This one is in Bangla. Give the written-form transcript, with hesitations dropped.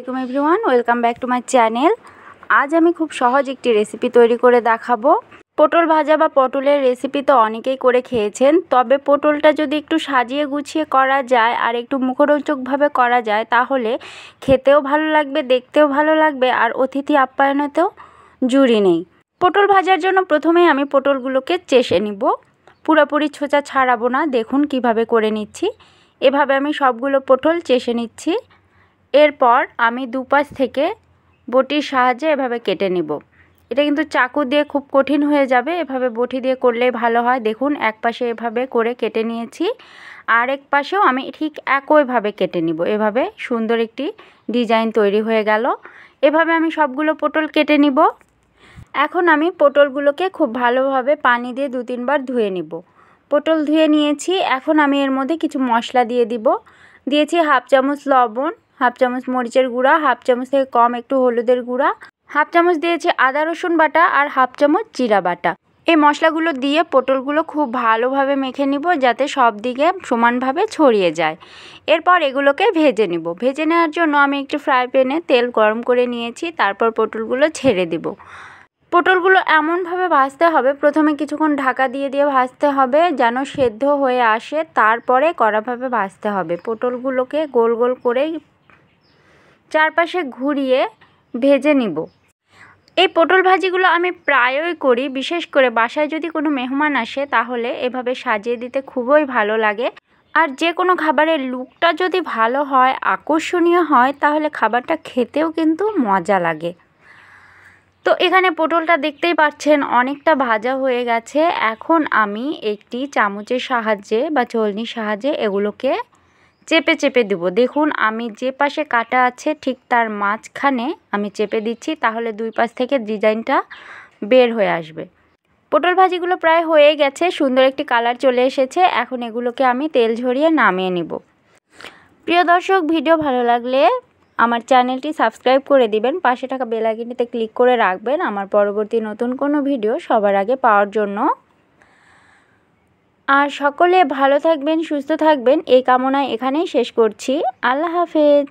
আলাইকুম everyone, welcome back to my channel. আজ আমি খুব সহজ একটি রেসিপি তৈরি করে দেখাবো। পটল ভাজা বা পটলের রেসিপি তো অনেকেই করে খেয়েছেন, তবে পটলটা যদি একটু সাজিয়ে গুছিয়ে করা যায় আর একটু মুখরোচকভাবে করা যায় তাহলে খেতেও ভালো লাগবে, দেখতেও ভালো লাগবে আর অতিথি আপ্যায়নেতেও জুড়ি নেই। পটল ভাজার জন্য প্রথমেই আমি পটলগুলোকে চেষে নিব, পুরোপুরি ছোচা ছাড়াবো না। দেখুন কিভাবে করে নিচ্ছি। এভাবে আমি সবগুলো পটল চেষে নিচ্ছি। এরপর আমি দুপাশ থেকে বটির সাহায্যে এভাবে কেটে নিব। এটা কিন্তু চাকু দিয়ে খুব কঠিন হয়ে যাবে, এভাবে বটি দিয়ে করলেই ভালো হয়। দেখুন এক পাশে এভাবে করে কেটে নিয়েছি, আর এক পাশেও আমি ঠিক একইভাবে কেটে নিব। এভাবে সুন্দর একটি ডিজাইন তৈরি হয়ে গেল। এভাবে আমি সবগুলো পটল কেটে নিব। এখন আমি পটলগুলোকে খুব ভালোভাবে পানি দিয়ে 2-3 বার ধুয়ে নিব। পটল ধুয়ে নিয়েছি। এখন আমি এর মধ্যে কিছু মশলা দিয়ে দিব। দিয়েছি হাফ চামচ লবণ, হাফ চামচ মরিচের গুঁড়া, হাফ চামচ থেকে কম একটু হলুদের গুঁড়া, হাফ চামচ দিয়েছি আদা রসুন বাটা আর হাফ চামচ জিরা বাটা। এই মশলাগুলো দিয়ে পটলগুলো খুব ভালোভাবে মেখে নিব যাতে সব দিকে সমানভাবে ছড়িয়ে যায়। এরপর এগুলোকে ভেজে নিব। ভেজে নেওয়ার জন্য আমি একটু ফ্রাই প্যানে তেল গরম করে নিয়েছি, তারপর পটলগুলো ছেড়ে দিব। পটলগুলো এমনভাবে ভাজতে হবে, প্রথমে কিছুক্ষণ ঢাকা দিয়ে ভাজতে হবে যেন সেদ্ধ হয়ে আসে, তারপরে কড়াভাবে ভাজতে হবে। পটলগুলোকে গোল গোল করে চারপাশে ঘুরিয়ে ভেজে নিব। এই পটল ভাজিগুলো আমি প্রায়ই করি, বিশেষ করে বাসায় যদি কোনো মেহমান আসে তাহলে এভাবে সাজিয়ে দিতে খুবই ভালো লাগে। আর যে কোনো খাবারের লুকটা যদি ভালো হয়, আকর্ষণীয় হয়, তাহলে খাবারটা খেতেও কিন্তু মজা লাগে। তো এখানে পটলটা দেখতেই পাচ্ছেন অনেকটা ভাজা হয়ে গেছে। এখন আমি একটি চামচের সাহায্যে বা ছলনির সাহায্যে এগুলোকে চেপে চেপে দেব। দেখুন আমি যে পাশে কাটা আছে ঠিক তার মাঝখানে আমি চেপে দিচ্ছি, তাহলে দুই পাশ থেকে ডিজাইনটা বের হয়ে আসবে। পটল ভাজিগুলো প্রায় হয়ে গেছে, সুন্দর একটি কালার চলে এসেছে। এখন এগুলোকে আমি তেল ঝরিয়ে নামিয়ে নিব। প্রিয় দর্শক, ভিডিও ভালো লাগলে আমার চ্যানেলটি সাবস্ক্রাইব করে দিবেন, পাশে থাকা বেল আইকনটিতে ক্লিক করে রাখবেন আমার পরবর্তী নতুন কোনো ভিডিও সবার আগে পাওয়ার জন্য। আর সকলে ভালো থাকবেন, সুস্থ থাকবেন এই কামনায় এখানেই শেষ করছি। আল্লাহ হাফেজ।